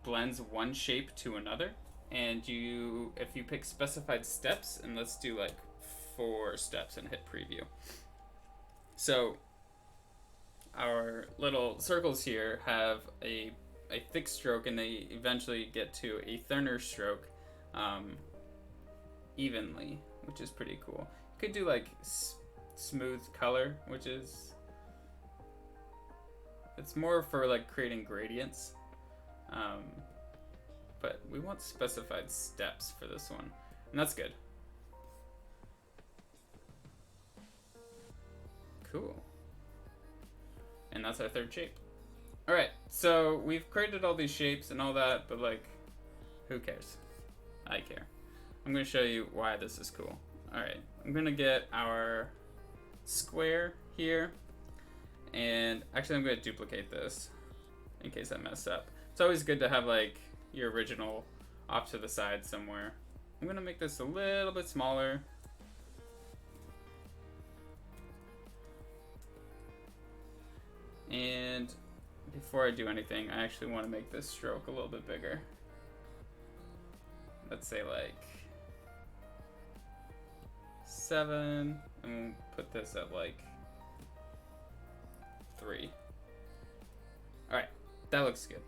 blends one shape to another. And if you pick specified steps, and let's do like 4 steps and hit preview. So our little circles here have a thick stroke, and they eventually get to a thinner stroke evenly, which is pretty cool. You could do like smooth color, which is, it's more for like creating gradients, but we want specified steps for this one, and that's good. Cool. And that's our third shape. Alright, so we've created all these shapes and all that, but like, who cares? I care. I'm going to show you why this is cool. Alright, I'm going to get our square here, and actually I'm going to duplicate this in case I mess up. It's always good to have like your original off to the side somewhere. I'm going to make this a little bit smaller. And before I do anything, I actually want to make this stroke a little bit bigger. Let's say like 7, and we'll put this at like 3. Alright, that looks good.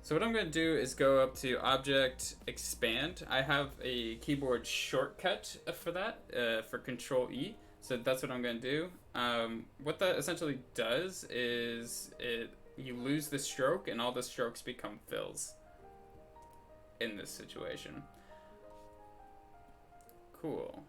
So what I'm going to do is go up to Object, Expand. I have a keyboard shortcut for that, for Control E. So that's what I'm going to do. What that essentially does is you lose the stroke, and all the strokes become fills in this situation. Cool.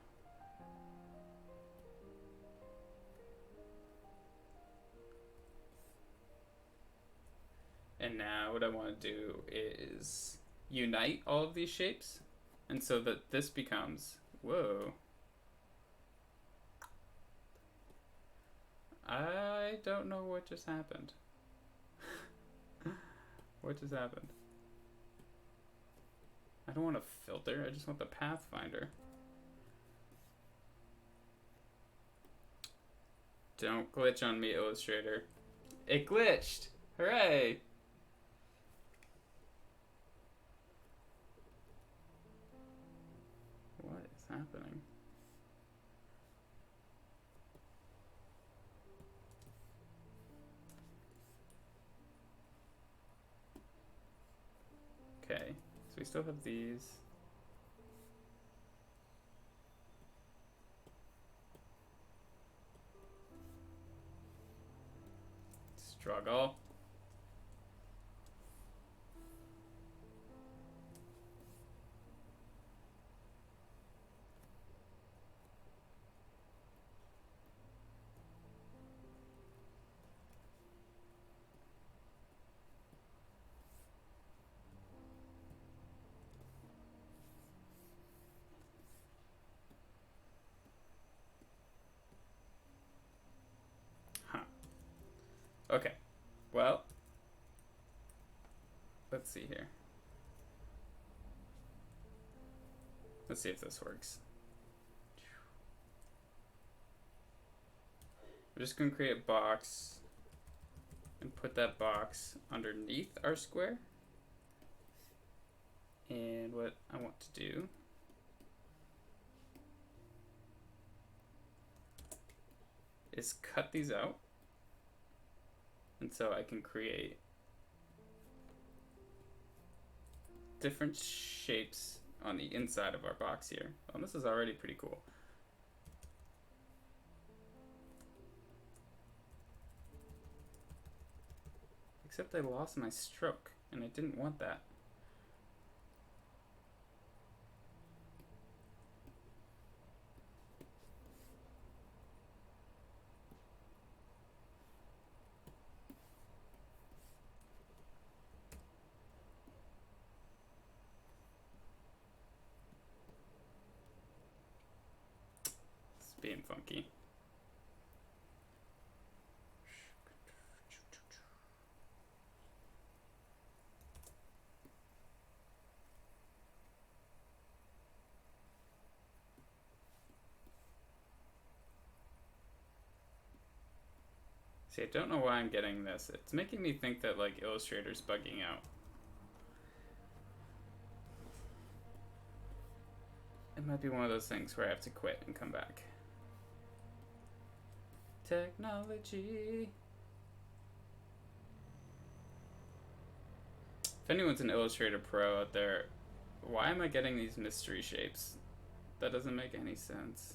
And now what I want to do is unite all of these shapes, and so that this becomes, whoa. I don't know what just happened. What just happened? I don't want a filter, I just want the pathfinder. Don't glitch on me, Illustrator. It glitched! Hooray! What is happening? Okay, so we still have these. Struggle. Okay, well, let's see here. Let's see if this works. We're just going to create a box and put that box underneath our square. And what I want to do is cut these out. And so I can create different shapes on the inside of our box here. Oh, this is already pretty cool. Except I lost my stroke, and I didn't want that. Being funky. See, I don't know why I'm getting this. It's making me think that like Illustrator's bugging out. it might be one of those things where I have to quit and come back. Technology. If anyone's an Illustrator Pro out there, why am I getting these mystery shapes? That doesn't make any sense.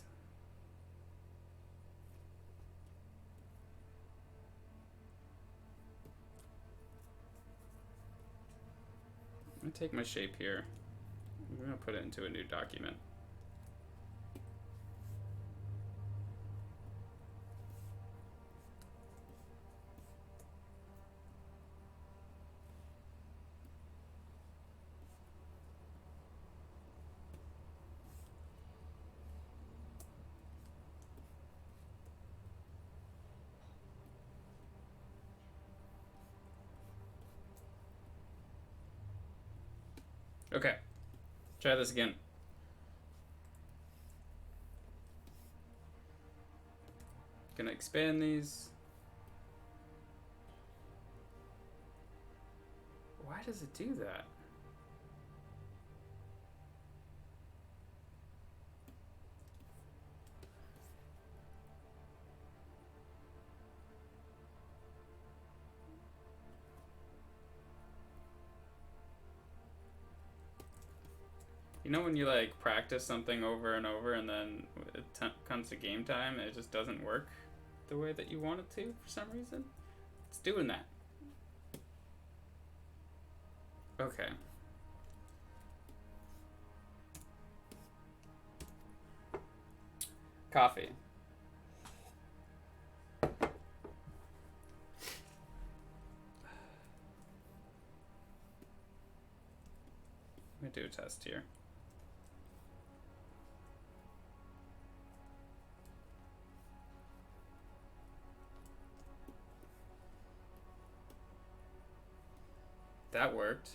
I'm gonna take my shape here. I'm gonna put it into a new document. Okay, try this again. Gonna expand these. Why does it do that? You know when you like practice something over and over and then it comes to game time and it just doesn't work the way that you want it to for some reason? It's doing that. Okay. Coffee. Let me do a test here. That worked.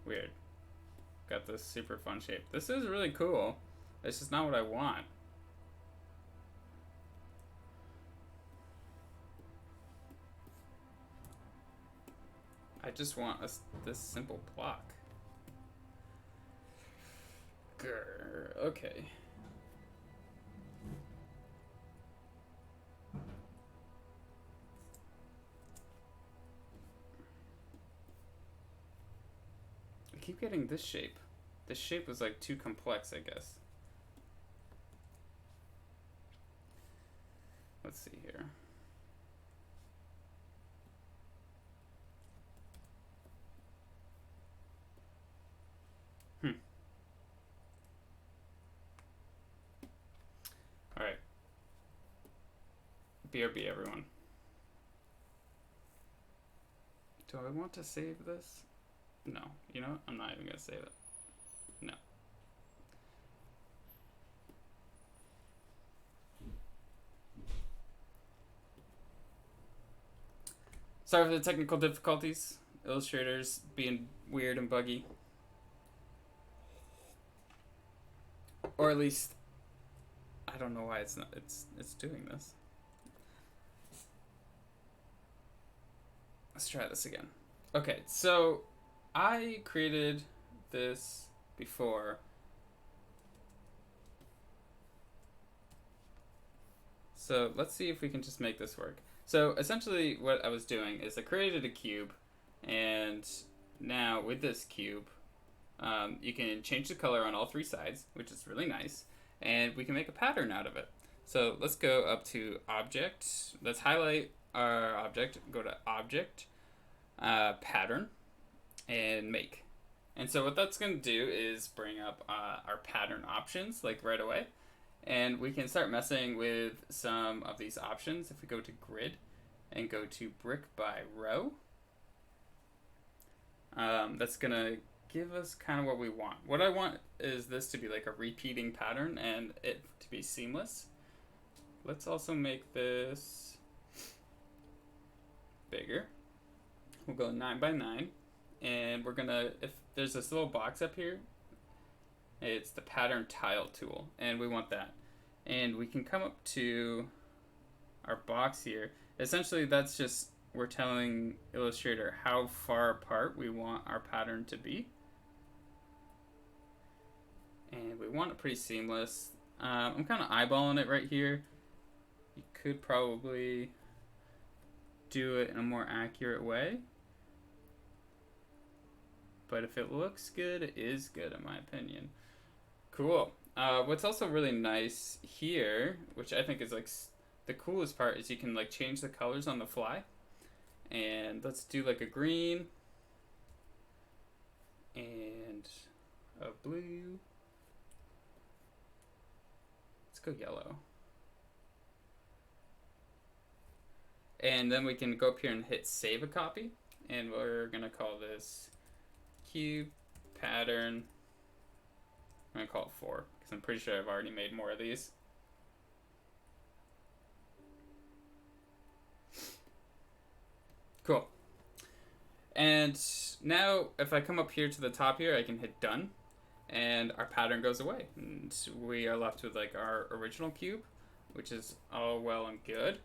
Weird. Got this super fun shape. This is really cool. It's just not what I want. I just want this simple block. Grr, okay. I keep getting this shape. This shape was like too complex, I guess. Let's see here. Alright. BRB, everyone. Do I want to save this? No. You know what? I'm not even going to save it. No. Sorry for the technical difficulties. Illustrator's being weird and buggy. Or at least, I don't know why it's not. It's doing this. Let's try this again. Okay, so I created this before. So let's see if we can just make this work. So essentially what I was doing is I created a cube, and now with this cube, you can change the color on all three sides, which is really nice, and we can make a pattern out of it. So let's go up to Object. Let's highlight our object, go to Object, Pattern, and Make. And so what that's going to do is bring up our pattern options like right away. And we can start messing with some of these options. If we go to Grid and go to Brick by Row, that's going to give us kind of what we want. What I want is this to be like a repeating pattern and it to be seamless. Let's also make this bigger. We'll go 9 by 9. and we're gonna, if there's this little box up here, it's the pattern tile tool, and we want that. And we can come up to our box here. Essentially, that's just, we're telling Illustrator how far apart we want our pattern to be. And we want it pretty seamless. I'm kind of eyeballing it right here. You could probably do it in a more accurate way. But if it looks good, it is good in my opinion. Cool. What's also really nice here, which I think is like the coolest part, is you can like change the colors on the fly. And let's do like a green and a blue. Let's go yellow. And then we can go up here and hit save a copy. And we're gonna call this cube pattern. I'm gonna call it 4 because I'm pretty sure I've already made more of these. Cool. And now if I come up here to the top here, I can hit done and our pattern goes away. And we are left with like our original cube, which is all well and good.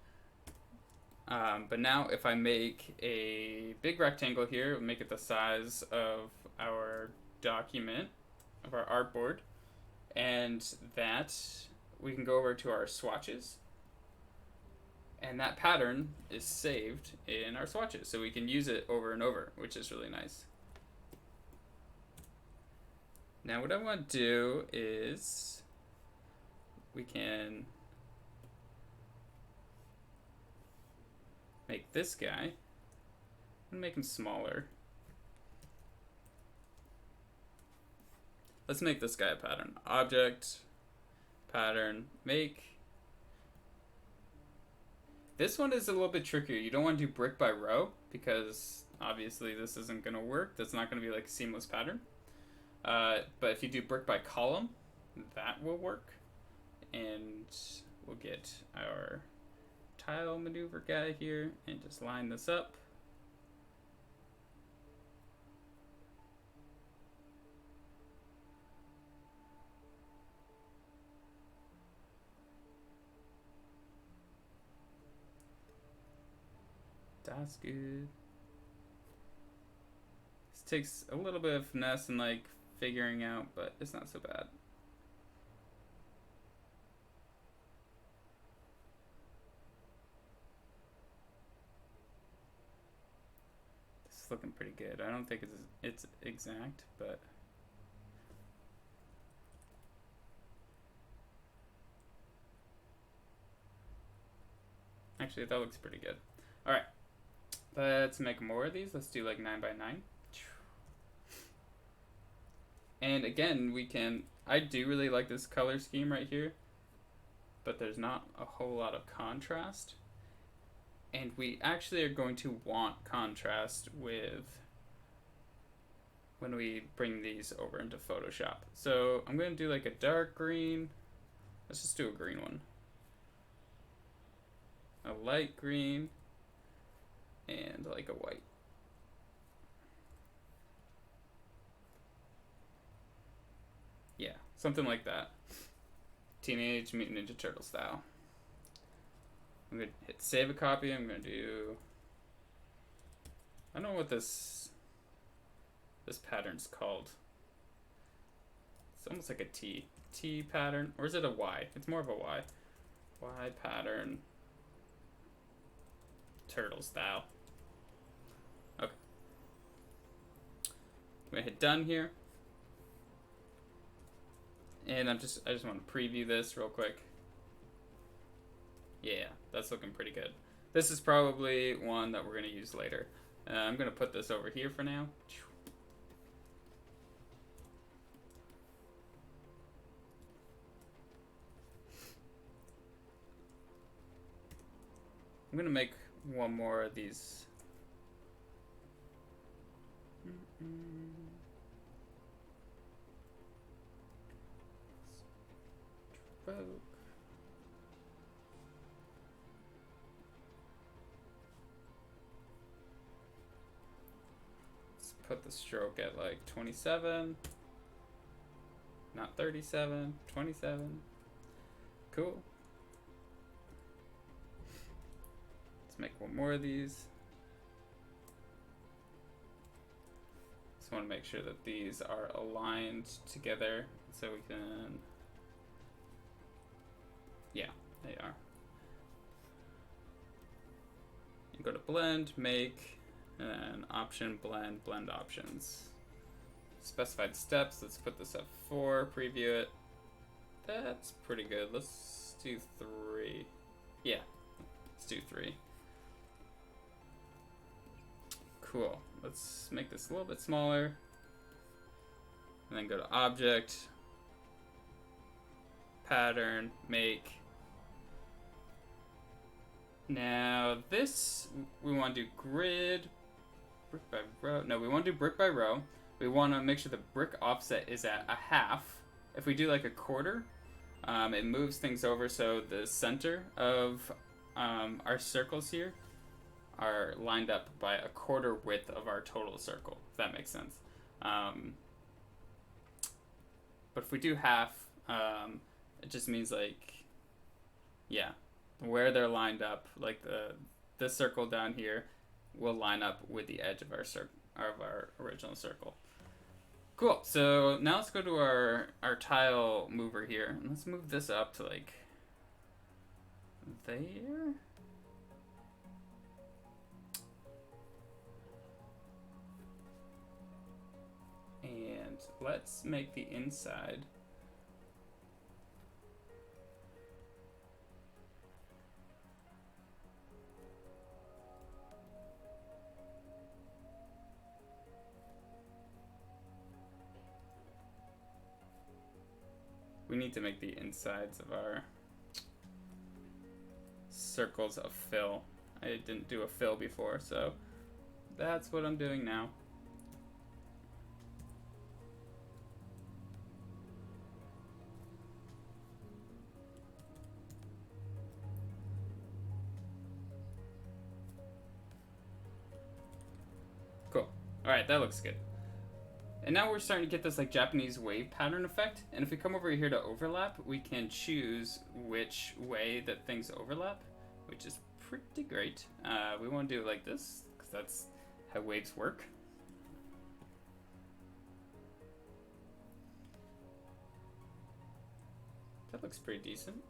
But now if I make a big rectangle here, make it the size of our document, of our artboard, and that we can go over to our swatches, and that pattern is saved in our swatches, so we can use it over and over, which is really nice. Now what I want to do is we can make this guy and make him smaller. Let's make this guy a pattern. Object, pattern, make. This one is a little bit trickier. You don't want to do brick by row because obviously this isn't going to work. That's not going to be like a seamless pattern. But if you do brick by column, that will work. And we'll get our tile maneuver guy here and just line this up. That's good. This takes a little bit of finesse and like figuring out, but it's not so bad. This is looking pretty good. I don't think it's exact, but actually that looks pretty good. All right. Let's make more of these. Let's do like 9 by 9. And again, we can, I do really like this color scheme right here, but there's not a whole lot of contrast. And we actually are going to want contrast with when we bring these over into Photoshop. So I'm going to do like a dark green. Let's just do a green one. A light green. And like a white. Yeah, something like that. Teenage Mutant Ninja Turtle style. I'm gonna hit save a copy. I'm gonna do, I don't know what this pattern's called. It's almost like a T pattern, or is it a Y? It's more of a Y. Y pattern. Turtle style. Okay. I'm gonna hit done here. And I just want to preview this real quick. Yeah, that's looking pretty good. This is probably one that we're gonna use later. I'm gonna put this over here for now. I'm gonna make one more of these. Stroke. Let's put the stroke at like 27. Not 37, 27. Cool. Let's make one more of these. Just want to make sure that these are aligned together so we can, yeah, they are. You go to blend, make, and then option, blend, blend options. Specified steps, let's put this at 4, preview it. That's pretty good. Let's do 3. Yeah, let's do 3. Cool. Let's make this a little bit smaller. And then go to object, pattern, make. Now this, we want to do grid, brick by row. No, we want to do brick by row. We want to make sure the brick offset is at 1/2. If we do like a quarter, it moves things over so the center of our circles here are lined up by a quarter width of our total circle, if that makes sense. But if we do 1/2, it just means like, yeah, where they're lined up, like the circle down here will line up with the edge of our original circle. Cool. So now let's go to our tile mover here, and let's move this up to like there. And let's make the inside we need to make the insides of our circles a fill. I didn't do a fill before, so that's what I'm doing now. Cool. Alright, that looks good. And now we're starting to get this like Japanese wave pattern effect. And if we come over here to overlap, we can choose which way that things overlap, which is pretty great. We want to do it like this, because that's how waves work. That looks pretty decent.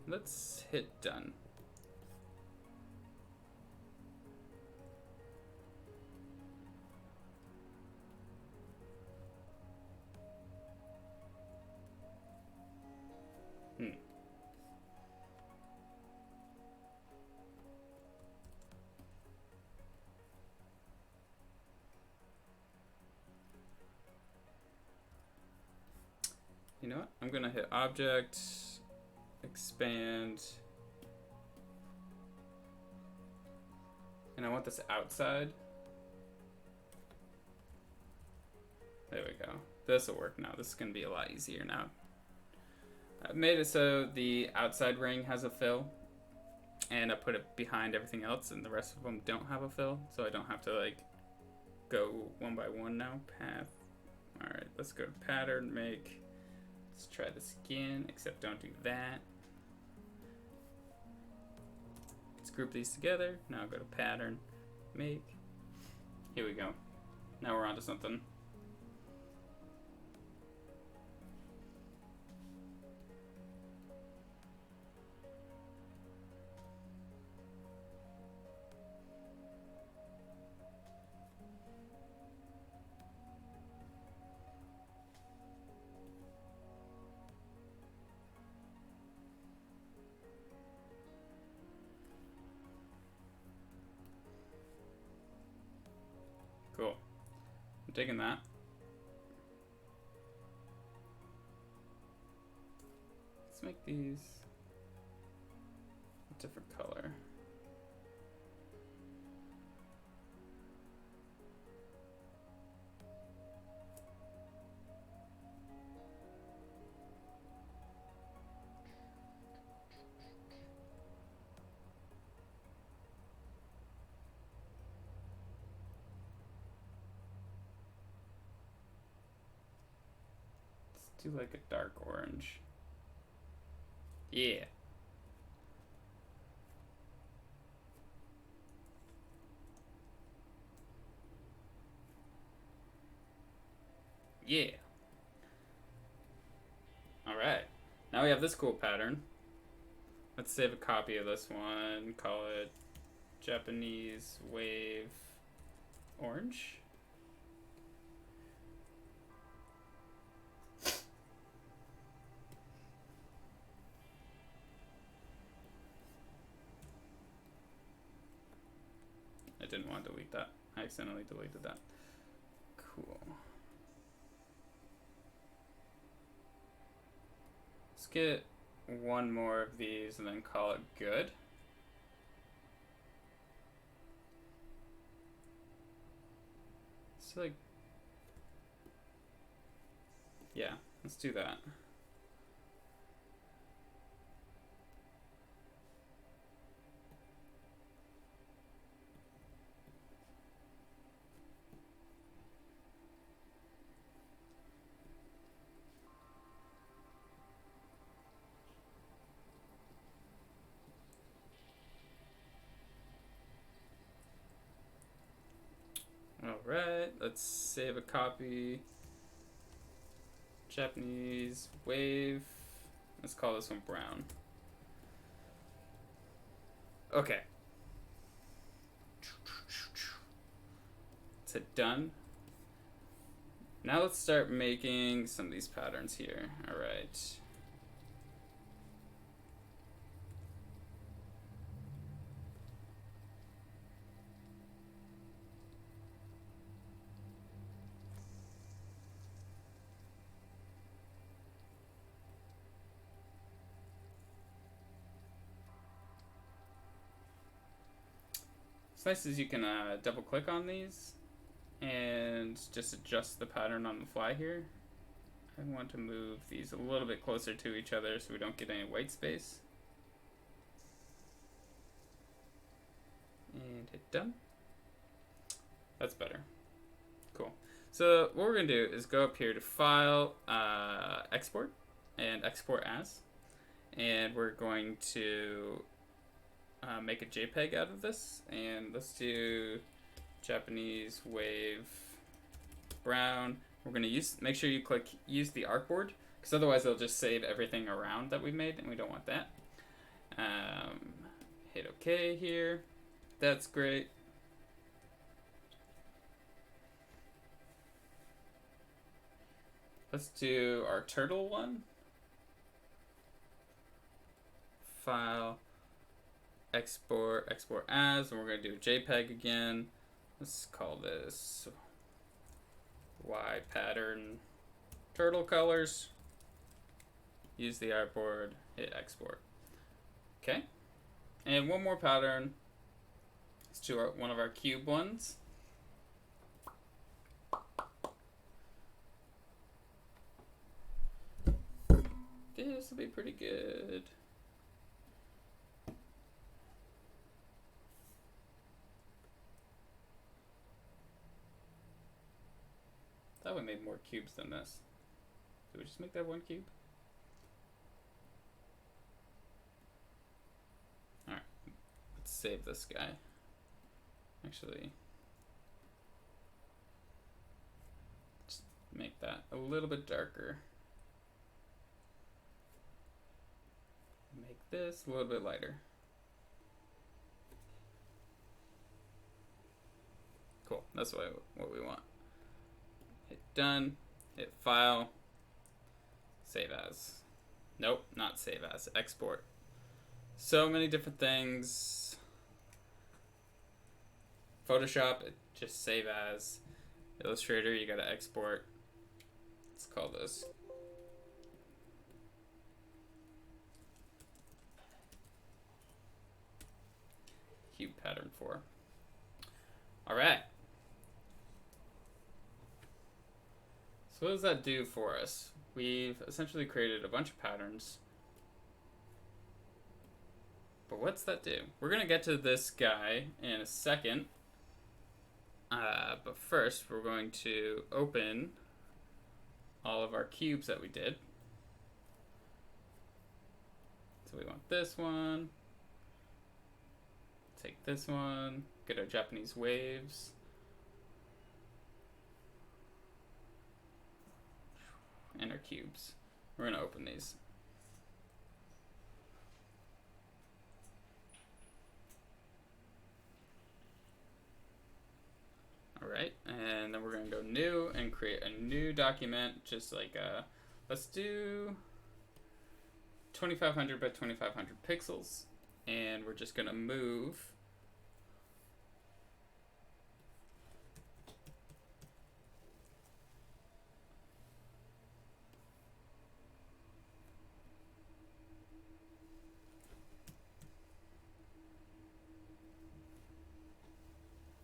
Let's hit done. You know what? I'm gonna hit object, expand, and I want this outside. There we go. This will work now. This is gonna be a lot easier now. I've made it so the outside ring has a fill, and I put it behind everything else, and the rest of them don't have a fill, so I don't have to like go one by one now. Path. All right, let's go to pattern, make. Let's try this again, except don't do that. Let's group these together. Now go to pattern, make. Here we go. Now we're onto something. Cool. I'm digging that. Let's make these a different color. do like a dark orange. Yeah. Yeah. Alright. Now we have this cool pattern. Let's save a copy of this one. Call it Japanese Wave Orange. I didn't want to delete that. I accidentally deleted that. Cool. Let's get one more of these and then call it good. It's like, yeah, let's do that. Alright, let's save a copy. Japanese Wave. Let's call this one brown. Okay. Let's hit done. Now let's start making some of these patterns here. Alright. What's nice is you can double click on these and just adjust the pattern on the fly here. I want to move these a little bit closer to each other so we don't get any white space. And hit done. That's better. Cool. So what we're going to do is go up here to File, Export, and Export As. And we're going to make a JPEG out of this, and let's do Japanese Wave Brown. We're gonna make sure you click use the artboard, because otherwise it'll just save everything around that we made, and we don't want that. Hit OK here. That's great. Let's do our turtle one. File, export as, and we're going to do a JPEG again. Let's call this Y pattern turtle colors. Use the artboard, hit export. Okay, and one more pattern. Let's do one of our cube ones. This will be pretty good. Thought we made more cubes than this. Did we just make that one cube? Alright, let's save this guy. Actually, just make that a little bit darker. Make this a little bit lighter. Cool, that's what we want. Hit done, hit file, save as. Nope, not save as, export. So many different things. Photoshop, just save as. Illustrator, you gotta export. Let's call this cube pattern 4. All right. So what does that do for us? We've essentially created a bunch of patterns. But what's that do? We're gonna get to this guy in a second. But first, we're going to open all of our cubes that we did. So we want this one. Take this one. Get our Japanese waves. And our cubes. We're going to open these. Alright, and then we're going to go new and create a new document, just like, let's do 2500 by 2500 pixels, and we're just going to move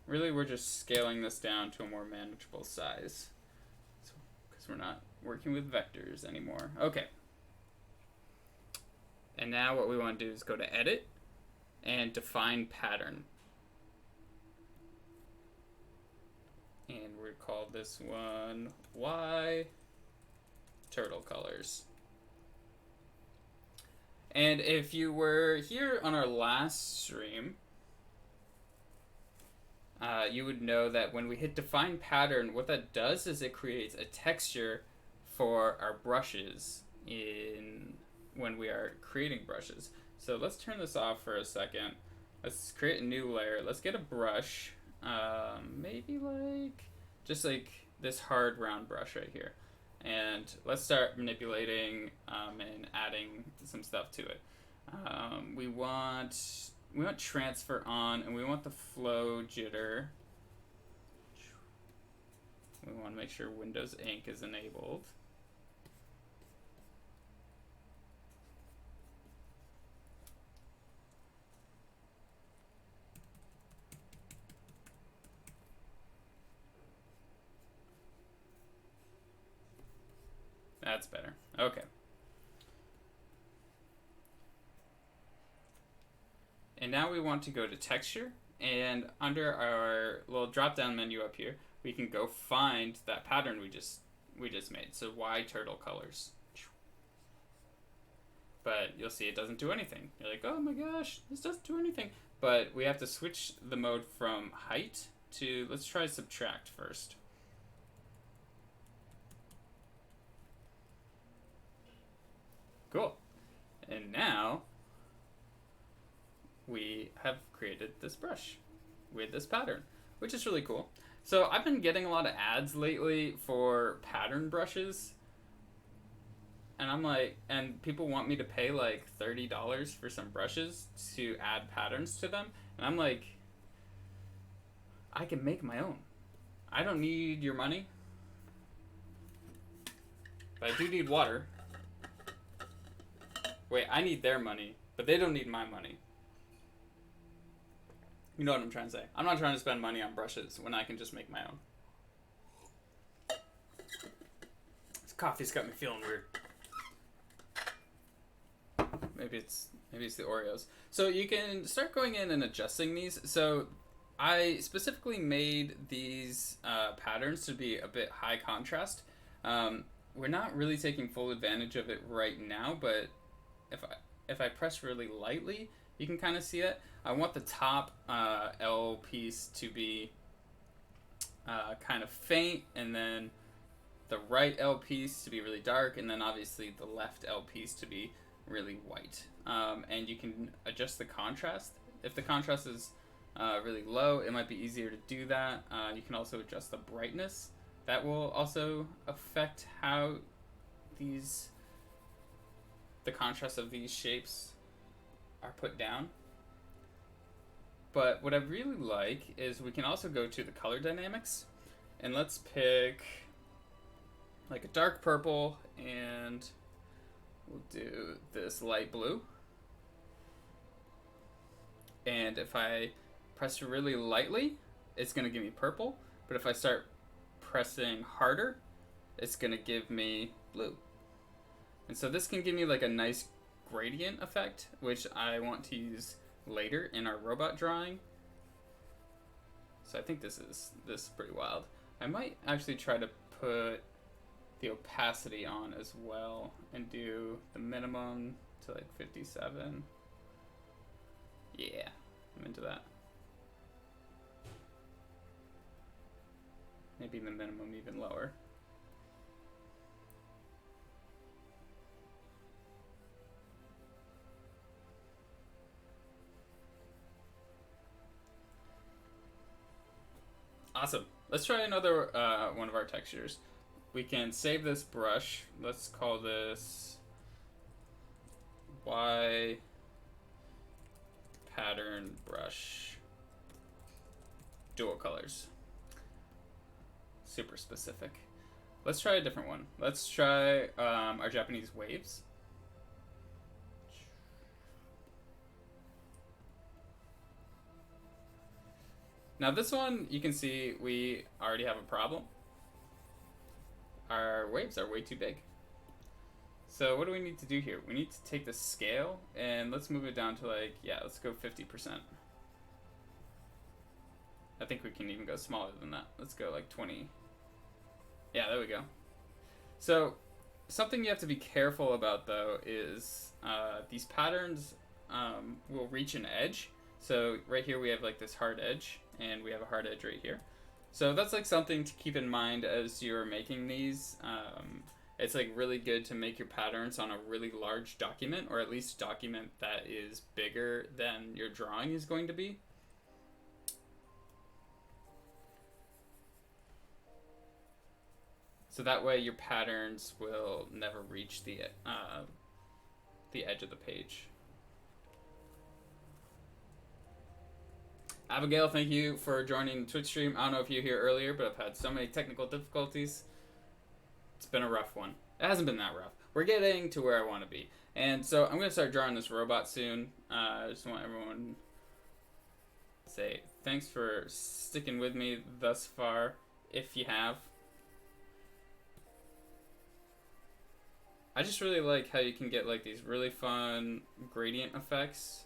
really, we're just scaling this down to a more manageable size, because we're not working with vectors anymore. Okay. And now what we want to do is go to Edit and Define Pattern. And we're going to call this one Y Turtle Colors. And if you were here on our last stream, you would know that when we hit Define Pattern, what that does is it creates a texture for our brushes when we are creating brushes. So let's turn this off for a second. Let's create a new layer. Let's get a brush, maybe just like this hard round brush right here. And let's start manipulating and adding some stuff to it. We want transfer on, and we want the flow jitter. We want to make sure Windows Ink is enabled. That's better. Okay. And now we want to go to Texture, and under our little drop-down menu up here, we can go find that pattern we just made. So Y Turtle Colors. But you'll see it doesn't do anything. You're like, oh my gosh, this doesn't do anything. But we have to switch the mode from height to, let's try subtract first. Cool. And now we have created this brush with this pattern, which is really cool. So I've been getting a lot of ads lately for pattern brushes, and I'm like, and people want me to pay like $30 for some brushes to add patterns to them, and I'm like, I can make my own. I don't need your money, but I do need water. Wait, I need their money, but they don't need my money. You know what I'm trying to say. I'm not trying to spend money on brushes when I can just make my own. This coffee's got me feeling weird. Maybe it's the Oreos. So you can start going in and adjusting these. So I specifically made these patterns to be a bit high contrast. We're not really taking full advantage of it right now, but if I press really lightly, you can kind of see it. I want the top L piece to be kind of faint, and then the right L piece to be really dark, and then obviously the left L piece to be really white. And you can adjust the contrast. If the contrast is really low, it might be easier to do that. You can also adjust the brightness. That will also affect how the contrast of these shapes are put down. But what I really like is we can also go to the color dynamics, and let's pick like a dark purple, and we'll do this light blue. And if I press really lightly, it's going to give me purple, but if I start pressing harder, it's going to give me blue. And so this can give me like a nice gradient effect, which I want to use later in our robot drawing. So I think this is pretty wild. I might actually try to put the opacity on as well and do the minimum to like 57. Yeah, I'm into that. Maybe the minimum even lower. Awesome. Let's try another one of our textures. We can save this brush. Let's call this Y pattern brush. Dual colors. Super specific. Let's try a different one. Let's try our Japanese waves. Now this one, you can see we already have a problem. Our waves are way too big. So what do we need to do here? We need to take the scale and let's move it down to like, yeah, let's go 50%. I think we can even go smaller than that. Let's go like 20. Yeah, there we go. So something you have to be careful about though is these patterns will reach an edge. So right here we have like this hard edge and we have a hard edge right here. So that's like something to keep in mind as you're making these. It's like really good to make your patterns on a really large document, or at least a document that is bigger than your drawing is going to be. So that way your patterns will never reach the edge of the page. Abigail, thank you for joining the Twitch stream. I don't know if you were here earlier, but I've had so many technical difficulties. It's been a rough one. It hasn't been that rough. We're getting to where I want to be. And so I'm going to start drawing this robot soon. I just want everyone to say thanks for sticking with me thus far, if you have. I just really like how you can get like these really fun gradient effects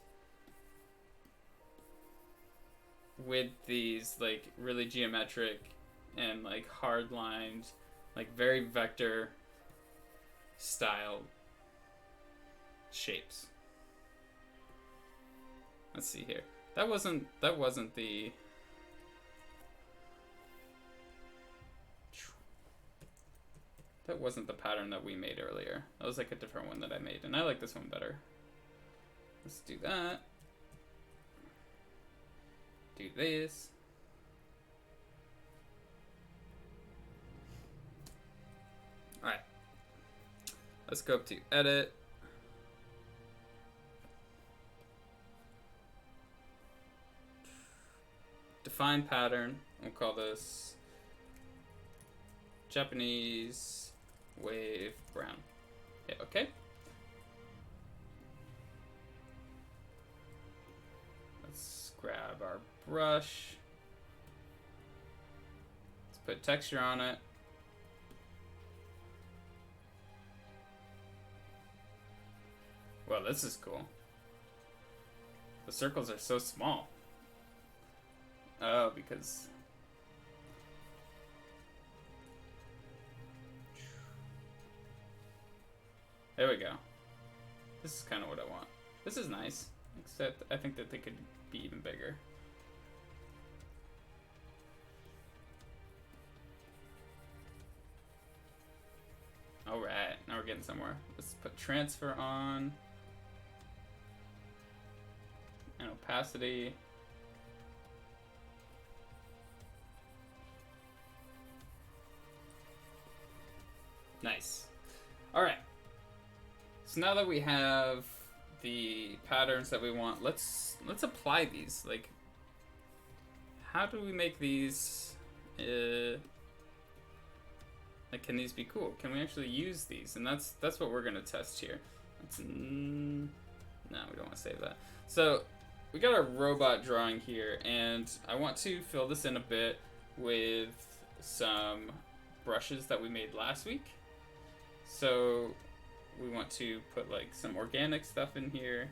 with these like really geometric and like hard lined, like very vector style shapes. Let's see here. That wasn't the pattern that we made earlier. That was like a different one that I made, and I like this one better. Let's do that. Do this. Alright. Let's go up to edit. Define pattern. We'll call this Japanese wave brown. Yeah, okay. Let's grab our brush. Let's put texture on it. Well, this is cool. The circles are so small. Oh, because... There we go. This is kind of what I want. This is nice, except I think that they could be even bigger. Alright, now we're getting somewhere. Let's put transfer on. And opacity. Nice. Alright. So now that we have the patterns that we want, let's apply these. Like, how do we make these like, can these be cool? Can we actually use these? And that's what we're gonna test here. No, we don't want to save that. So we got our robot drawing here, and I want to fill this in a bit with some brushes that we made last week. So we want to put like some organic stuff in here.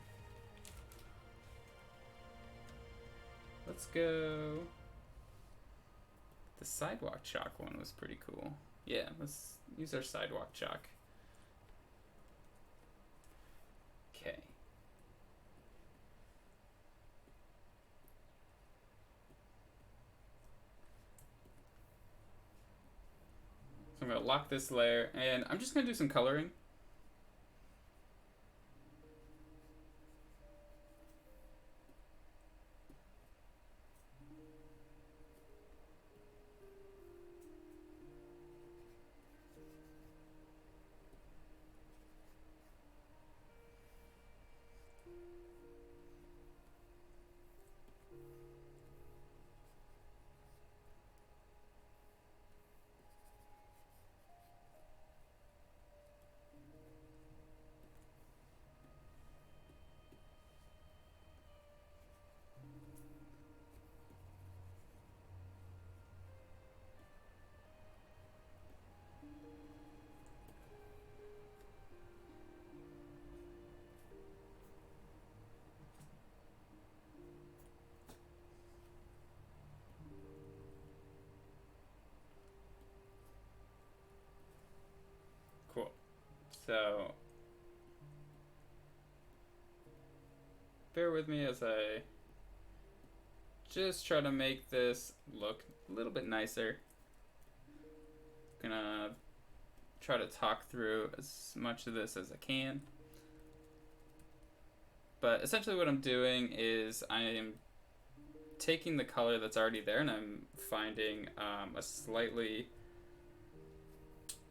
Let's go. The sidewalk chalk one was pretty cool. Yeah, let's use our sidewalk chalk. Okay. So I'm going to lock this layer, and I'm just going to do some coloring. Cool. So bear with me as I just try to make this look a little bit nicer. Gonna try to talk through as much of this as I can. But essentially what I'm doing is I am taking the color that's already there and I'm finding a slightly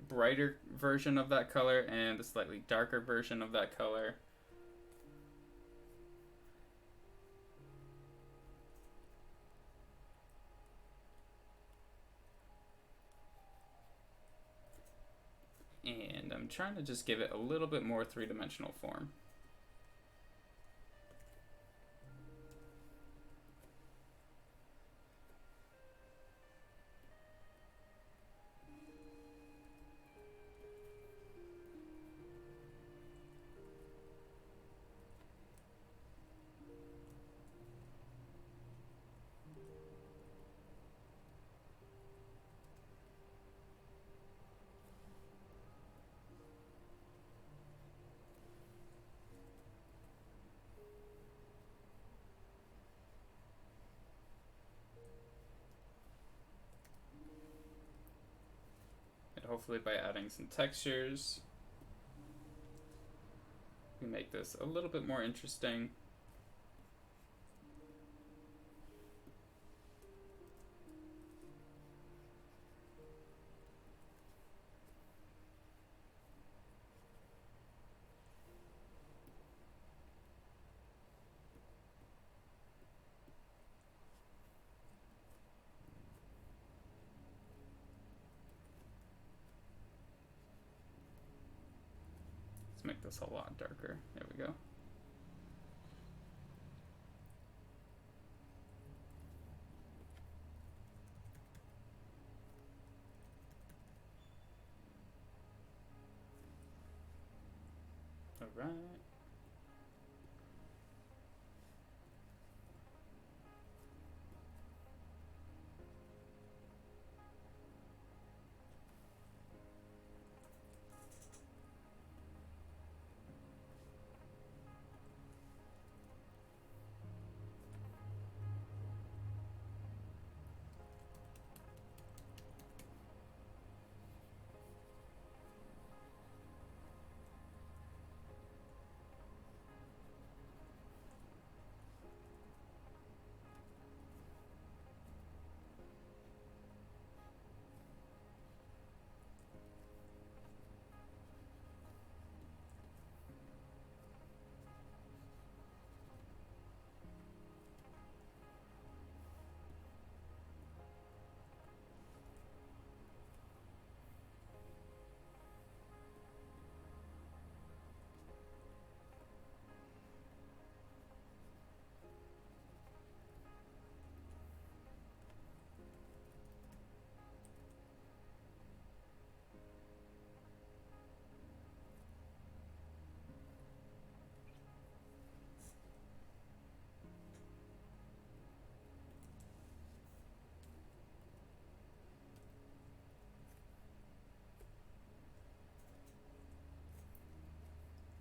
brighter version of that color and a slightly darker version of that color. And I'm trying to just give it a little bit more three-dimensional form. And hopefully by adding some textures, we make this a little bit more interesting. Let's make this a lot darker. There we go. All right.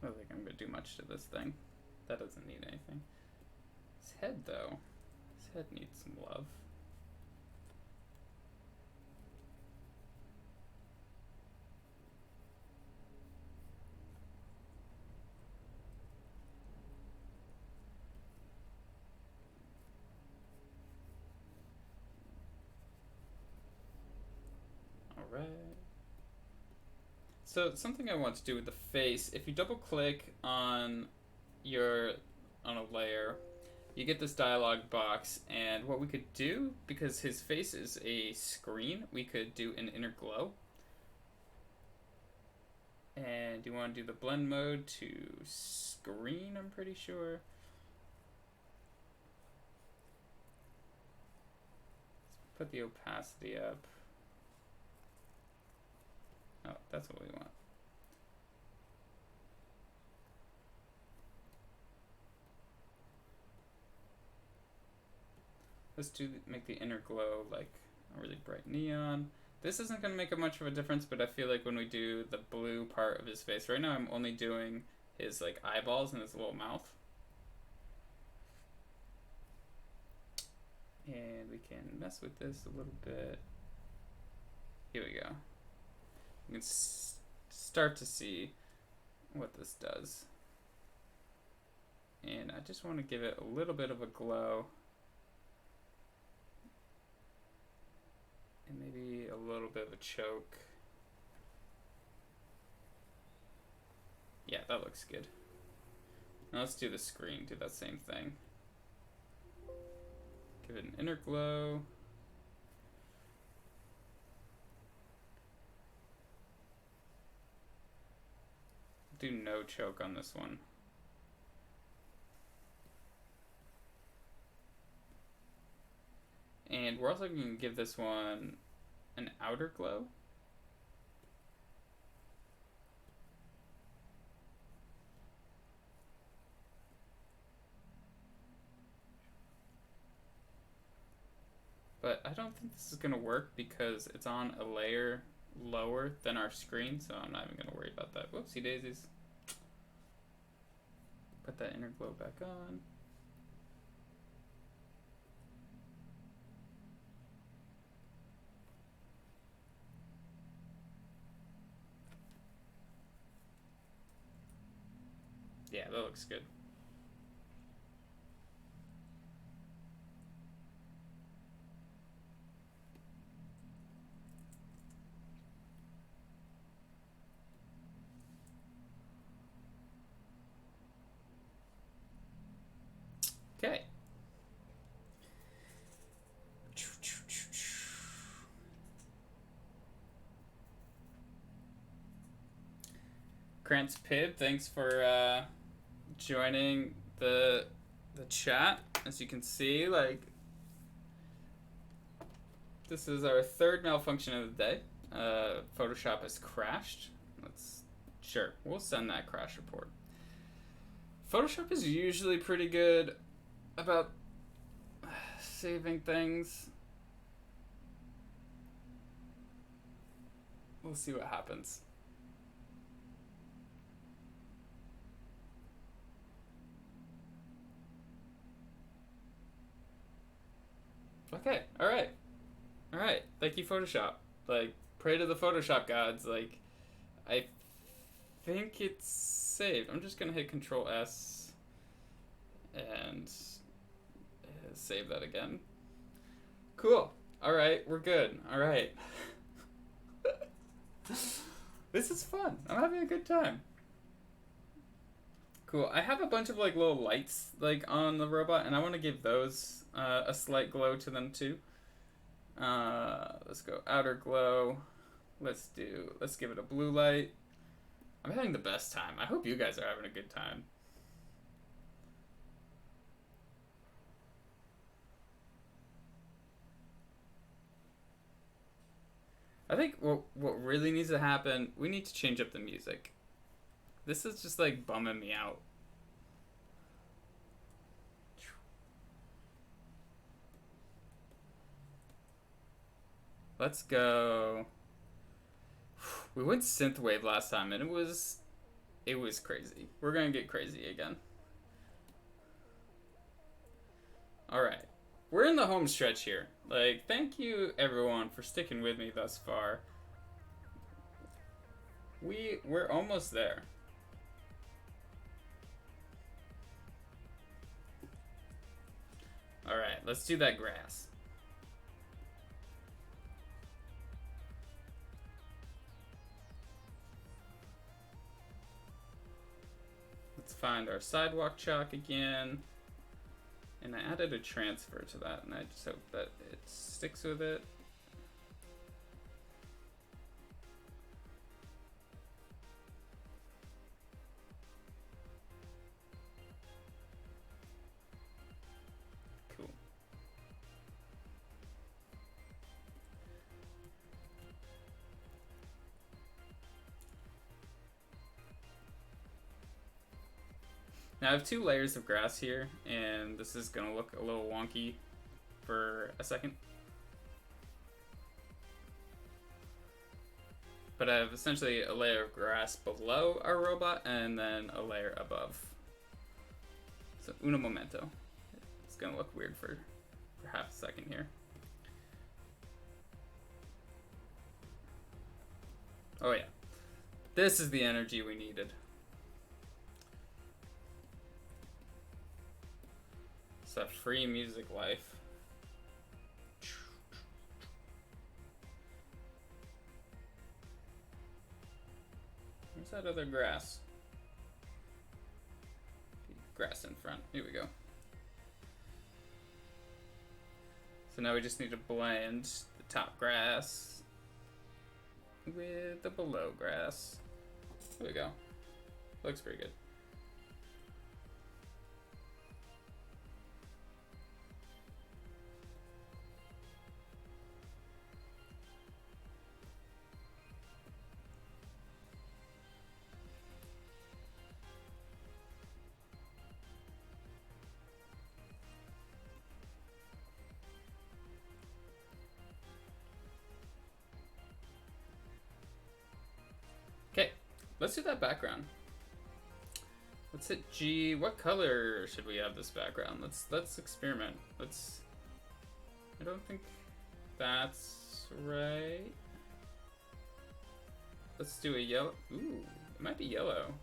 don't think I'm gonna do much to this thing. That doesn't need anything. His head, though. His head needs some love. Alright. So something I want to do with the face, if you double click on a layer, you get this dialog box, and what we could do, because his face is a screen, we could do an inner glow. And you want to do the blend mode to screen, I'm pretty sure. Let's put the opacity up. Oh, that's what we want. Let's make the inner glow like a really bright neon. This isn't going to make much of a difference, but I feel like when we do the blue part of his face, right now I'm only doing his like eyeballs and his little mouth. And we can mess with this a little bit. Here we go. You can start to see what this does. And I just want to give it a little bit of a glow. And maybe a little bit of a choke. Yeah, that looks good. Now let's do the screen, do that same thing. Give it an inner glow. Do no choke on this one. And we're also going to give this one an outer glow. But I don't think this is going to work because it's on a layer lower than our screen, so I'm not even going to worry about that. Whoopsie daisies. Put that inner glow back on. Yeah, that looks good. Okay. Krantz Pib, thanks for joining the chat. As you can see, like, this is our third malfunction of the day. Photoshop has crashed. Sure, we'll send that crash report. Photoshop is usually pretty good about saving things. We'll see what happens. Okay, alright. Alright, thank you, Photoshop. Like, pray to the Photoshop gods. Like, I think it's saved. I'm just gonna hit Control S and save that again. Cool. Alright, we're good. Alright. This is fun. I'm having a good time. Cool. I have a bunch of like little lights like on the robot, and I want to give those a slight glow to them too. Let's go outer glow. Let's give it a blue light. I'm having the best time. I hope you guys are having a good time. I think what really needs to happen, we need to change up the music. This is just like bumming me out. Let's go. We went synthwave last time and it was it was crazy. We're gonna get crazy again. Alright. We're in the home stretch here. Like, thank you everyone for sticking with me thus far. We're almost there. Alright, let's do that grass. Let's find our sidewalk chalk again. And I added a transfer to that, and I just hope that it sticks with it. Cool. Now I have 2 layers of grass here, and this is gonna look a little wonky for a second. But I have essentially a layer of grass below our robot, and then a layer above. So, uno momento. It's gonna look weird for half a second here. Oh yeah. This is the energy we needed. It's that free music life. Where's that other grass? Grass in front. Here we go. So now we just need to blend the top grass with the below grass. There we go. Looks pretty good. Okay, let's do that background. Let's hit G. What color should we have this background? Let's experiment. I don't think that's right. Let's do a yellow. Ooh, it might be yellow.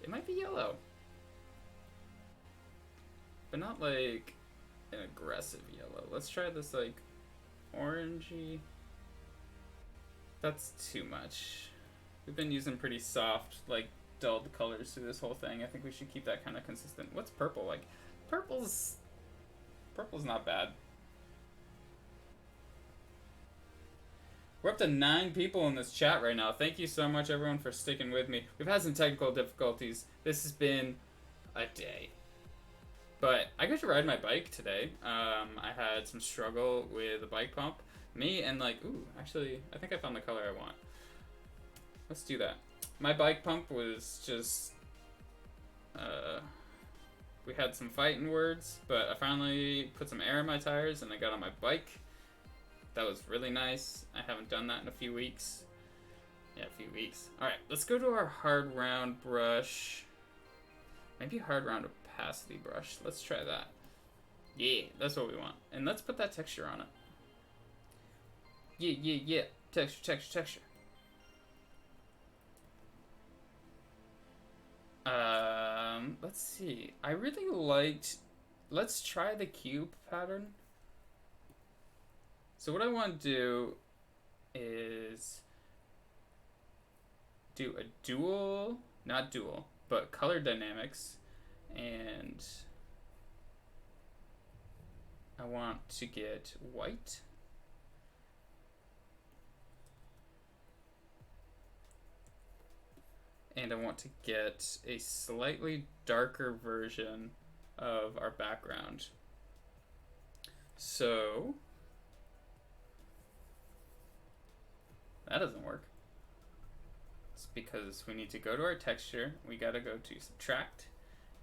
It might be yellow. But not like an aggressive yellow. Let's try this like orangey. That's too much. We've been using pretty soft, like dulled colors through this whole thing. I think we should keep that kind of consistent. What's purple like? Purple's not bad. We're up to 9 people in this chat right now. Thank you so much everyone for sticking with me. We've had some technical difficulties. This has been a day. But I got to ride my bike today. I had some struggle with the bike pump. Me and like, ooh, actually, I think I found the color I want. Let's do that. My bike pump was just, we had some fighting words, but I finally put some air in my tires and I got on my bike. That was really nice. I haven't done that in a few weeks. Yeah, a few weeks. All right, let's go to our hard round brush. Maybe hard round opacity brush. Let's try that. Yeah, that's what we want. And let's put that texture on it. Yeah. Texture. Let's see. I really liked... Let's try the cube pattern. So what I want to do is do a dual, not dual, but color dynamics. And I want to get white. And I want to get a slightly darker version of our background. So that doesn't work. It's because we need to go to our texture. We gotta go to subtract,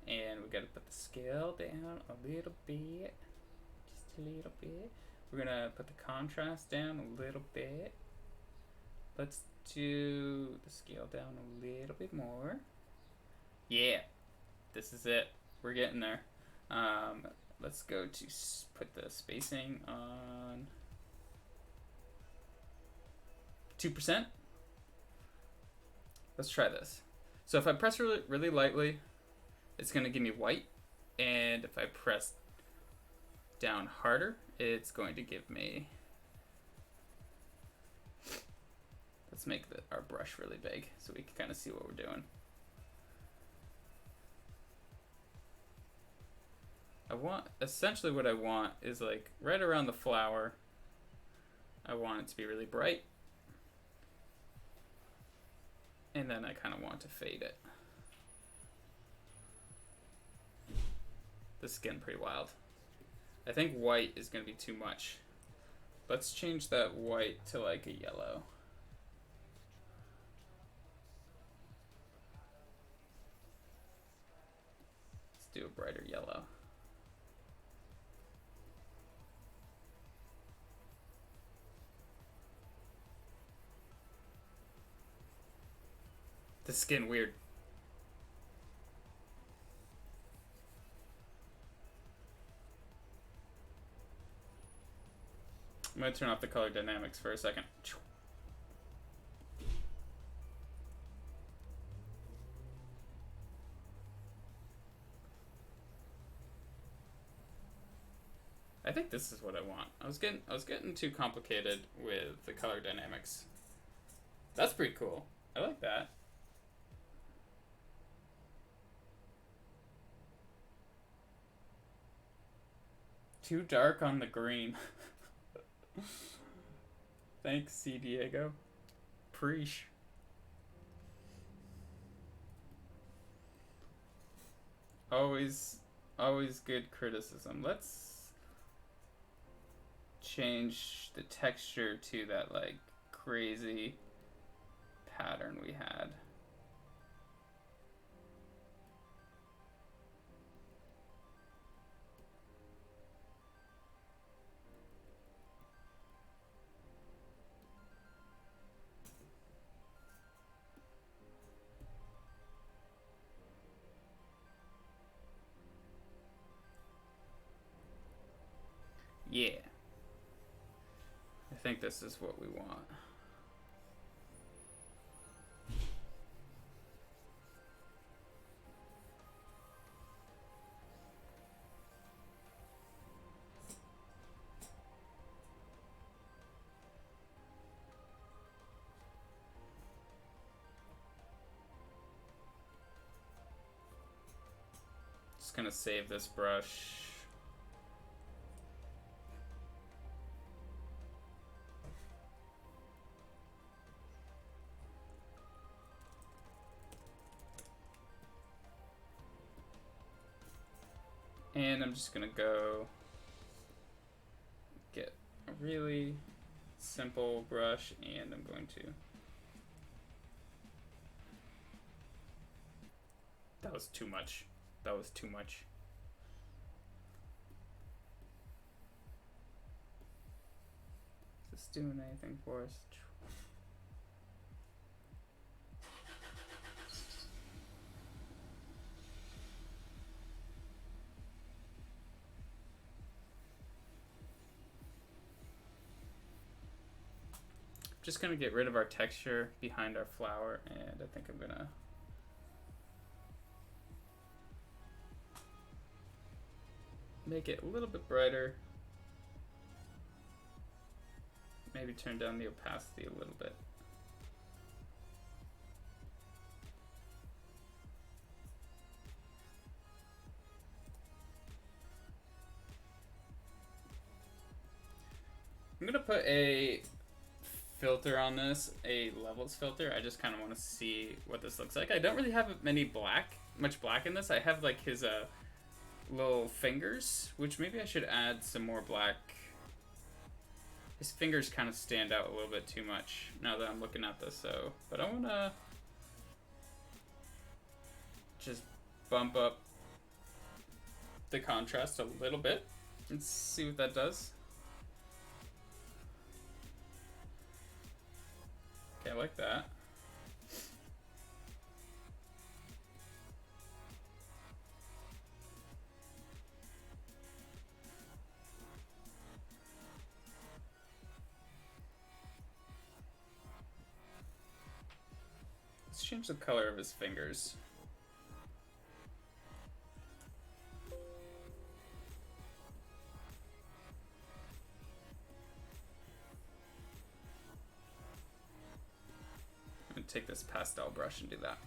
and we gotta put the scale down a little bit, just a little bit. We're gonna put the contrast down a little bit. Let's do the scale down a little bit more. Yeah, this is it. We're getting there. Let's go to put the spacing on 2%. Let's try this. So if I press really, really lightly, it's going to give me white. And if I press down harder, it's going to give me... Let's make our brush really big so we can kind of see what we're doing. Essentially what I want is like right around the flower, I want it to be really bright. And then I kind of want to fade it. The skin pretty wild. I think white is going to be too much. Let's change that white to like a yellow. Let's do a brighter yellow. The skin weird. I'm going to turn off the color dynamics for a second. I think this is what I want. I was getting too complicated with the color dynamics. That's pretty cool. I like that. Too dark on the green. Thanks, C. Diego. Preach. Always good criticism. Let's change the texture to that like crazy pattern we had. Yeah. I think this is what we want. Just gonna save this brush. And I'm just gonna go get a really simple brush, and I'm going to... That was too much. That was too much. Is this doing anything for us? Just gonna get rid of our texture behind our flower, and I think I'm gonna make it a little bit brighter. Maybe turn down the opacity a little bit. I'm gonna put a filter on this, a levels filter. I just kind of want to see what this looks like. I don't really have much black in this. I have like his little fingers, which maybe I should add some more black. His fingers kind of stand out a little bit too much now that I'm looking at this, so, but I want to just bump up the contrast a little bit. Let's see what that does. Okay, like that. Let's change the color of his fingers. I'm gonna take this pastel brush and do that.